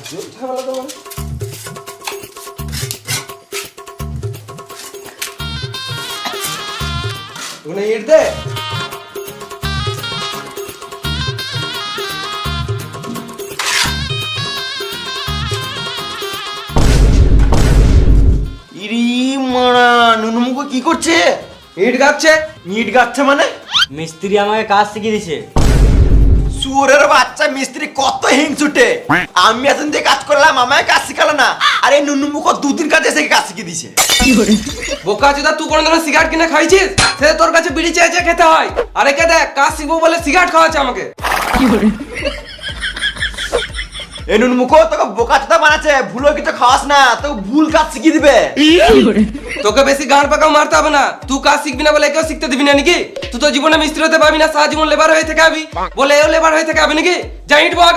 আজও ঝামেলা তো মানে ওখানে ইট দে। ইরি মারা নুনুমুখো কি করছে? ইট গাচ্ছে। ইট গাচ্ছে মানে? মিস্ত্রি আমাকে কাজ শিখিয়ে দিছে। সুরের বাচ্চা মিস্ত্রি কত হিংসুটে। আমি এতদিন দিয়ে কাজ করলাম, আমায় কাজ শিখালো না। আরে নুনুমুখো দুদিন কাজে এসে কাজ শিখিয়ে দিছে। বোকা চোদা, তুই কোনোদিন সিগারেট কিনে খাইছিস? সে তোর কাছে বিড়ি চেয়ে চেয়ে খেতে হয়। আরে কে দেখ, কাজ শিখবো বলে সিগারেট খাওয়াচ্ছে আমাকে। এ নুনুমুখো তোকে বোকা চোদা বানাচ্ছে, ভুলো কিছু খাওয়াস না, তোকে ভুল কাজ শিখিয়ে দিবে। তোকে বেশি গাঁড় পাকাও মারতে হবে না। তুই কাজ শিখবি না বলে কেউ শিখতে দিবি না নাকি? তুই তো জীবনে মিস্ত্রি হতে পারবি না, সারা জীবন লেবার হয়ে থেকে আবি বলে এও লেবার হয়ে থেকে আবি নাকি? যা ইট বহা।